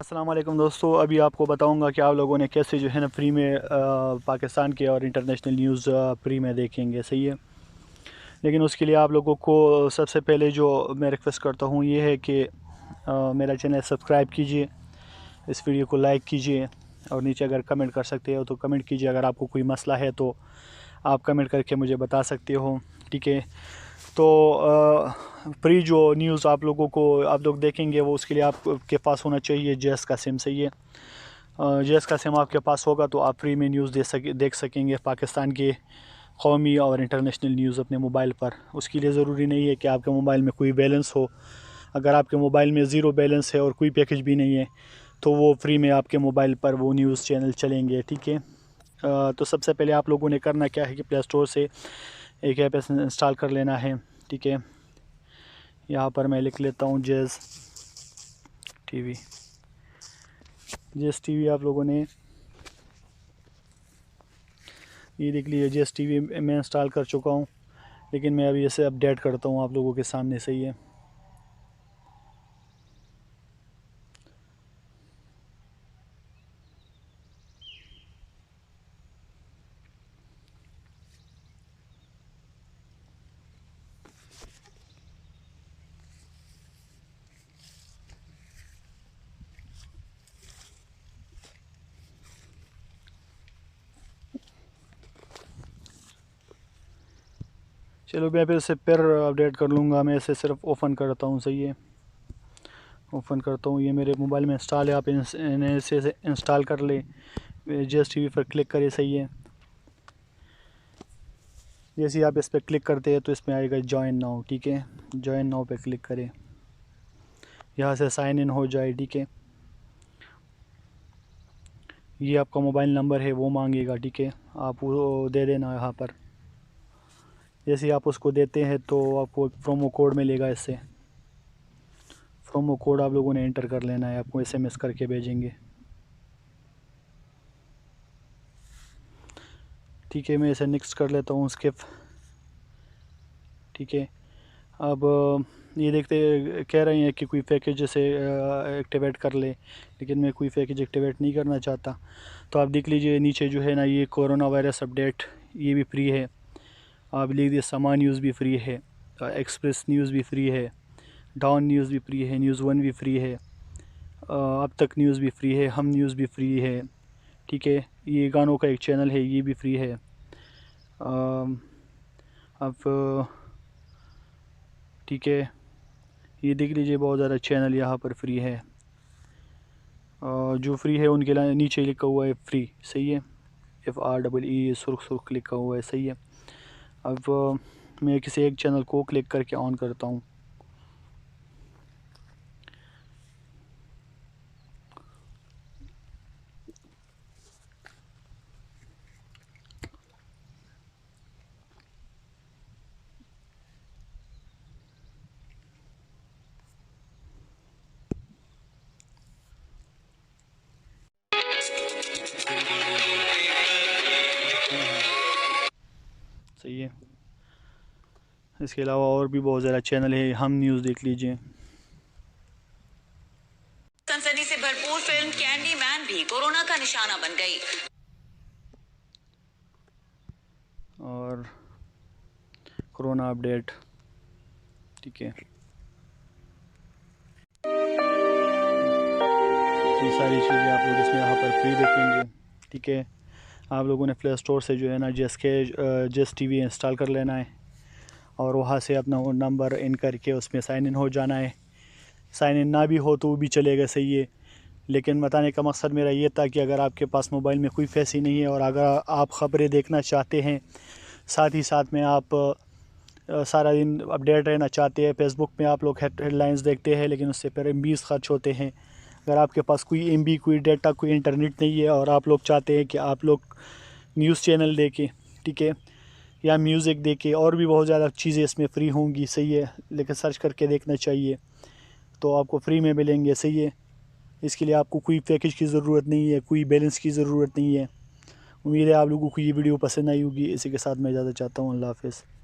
अस्सलाम वालेकुम दोस्तों, अभी आपको बताऊंगा कि आप लोगों ने कैसे जो है ना फ्री में पाकिस्तान के और इंटरनेशनल न्यूज़ फ्री में देखेंगे। सही है, लेकिन उसके लिए आप लोगों को सबसे पहले जो मैं रिक्वेस्ट करता हूँ ये है कि मेरा चैनल सब्सक्राइब कीजिए, इस वीडियो को लाइक कीजिए और नीचे अगर कमेंट कर सकते हो तो कमेंट कीजिए। अगर आपको कोई मसला है तो आप कमेंट करके मुझे बता सकते हो, ठीक है। तो फ्री जो न्यूज़ आप लोग देखेंगे वो उसके लिए आपके पास होना चाहिए जेएस का सिम। सही है, जेएस का सिम आपके पास होगा तो आप फ्री में न्यूज़ देख सकेंगे पाकिस्तान के कौमी और इंटरनेशनल न्यूज़ अपने मोबाइल पर। उसके लिए ज़रूरी नहीं है कि आपके मोबाइल में कोई बैलेंस हो। अगर आपके मोबाइल में ज़ीरो बैलेंस है और कोई पैकेज भी नहीं है तो वो फ्री में आपके मोबाइल पर वो न्यूज़ चैनल चलेंगे, ठीक है। तो सबसे पहले आप लोगों ने करना क्या है कि प्ले स्टोर से एक ऐप इंस्टॉल कर लेना है, ठीक है। यहाँ पर मैं लिख लेता हूँ जेज़ टीवी। आप लोगों ने ये देख लीजिए, जेएस टीवी मैं इंस्टॉल कर चुका हूँ, लेकिन मैं अभी इसे अपडेट करता हूँ आप लोगों के सामने। सही है, चलो मैं फिर अपडेट कर लूँगा। मैं इसे सिर्फ ओपन करता हूँ। सही है, ओपन करता हूँ, ये मेरे मोबाइल में इंस्टॉल है। आप इसे इंस्टॉल कर ले, जेएस टीवी पर क्लिक करें। सही है, जैसे ही आप इस पर क्लिक करते हैं तो इसमें आएगा जॉइन नाउ, ठीक है। जॉइन नाउ पे क्लिक करें, यहाँ से साइन इन हो जाए, ठीक है। ये आपका मोबाइल नंबर है वो मांगेगा, ठीक है, आप वो दे देना यहाँ पर। जैसे ही आप उसको देते हैं तो आपको एक प्रोमो कोड मिलेगा। इससे प्रोमो कोड आप लोगों ने एंटर कर लेना है, आपको एसएमएस करके भेजेंगे, ठीक है। मैं इसे नेक्स्ट कर लेता हूँ, स्किप, ठीक है। अब ये देखते कह रहे हैं कि कोई पैकेज जैसे एक्टिवेट कर ले, लेकिन मैं कोई पैकेज एक्टिवेट नहीं करना चाहता। तो आप देख लीजिए नीचे जो है ना, ये कोरोना वायरस अपडेट ये भी फ्री है। आप लिख दिए समा न्यूज़ भी फ्री है, एक्सप्रेस न्यूज़ भी फ्री है, डाउन न्यूज़ भी फ्री है, न्यूज़ वन भी फ्री है, अब तक न्यूज़ भी फ्री है, हम न्यूज़ भी फ्री है, ठीक है। ये गानों का एक चैनल है, ये भी फ्री है। अब ठीक है, ये देख लीजिए बहुत ज़्यादा चैनल यहाँ पर फ्री है। जो फ्री है उनके लिए नीचे लिखा हुआ है फ्री। सही है, FREE सुर्ख सुर्ख लिखा हुआ है। सही है, अब मैं किसी एक चैनल को क्लिक करके ऑन करता हूँ। सही है, इसके अलावा और भी बहुत ज़्यादा चैनल है। हम न्यूज़ देख लीजिए। सनसनी से भरपूर फिल्म कैंडी मैन भी कोरोना का निशाना बन गई। और कोरोना अपडेट, ठीक है। ये सारी चीज़ें आप लोग इसमें यहाँ पर फ्री देखेंगे, ठीक है। आप लोगों ने प्ले स्टोर से जो है ना जेएस टीवी इंस्टॉल कर लेना है और वहाँ से अपना वो नंबर इन करके उसमें साइन इन हो जाना है। साइन इन ना भी हो तो वो भी चलेगा। सही है, लेकिन बताने का मकसद मेरा ये था कि अगर आपके पास मोबाइल में कोई पैसे नहीं है और अगर आप ख़बरें देखना चाहते हैं, साथ ही साथ में आप सारा दिन अपडेट रहना चाहते हैं। फेसबुक में आप लोग हेडलाइंस देखते हैं, लेकिन उससे पर MBs खर्च होते हैं। अगर आपके पास कोई MB, कोई डेटा, कोई इंटरनेट नहीं है और आप लोग चाहते हैं कि आप लोग न्यूज़ चैनल देखें, ठीक है, या म्यूज़िक देखें, और भी बहुत ज़्यादा चीज़ें इसमें फ्री होंगी। सही है, लेकिन सर्च करके देखना चाहिए तो आपको फ्री में मिलेंगे। सही है, इसके लिए आपको कोई पैकेज की ज़रूरत नहीं है, कोई बैलेंस की ज़रूरत नहीं है। उम्मीद है आप लोगों को ये वीडियो पसंद आई होगी। इसी के साथ मैं इजाज़त चाहता हूँ। अल्लाह हाफ़िज़।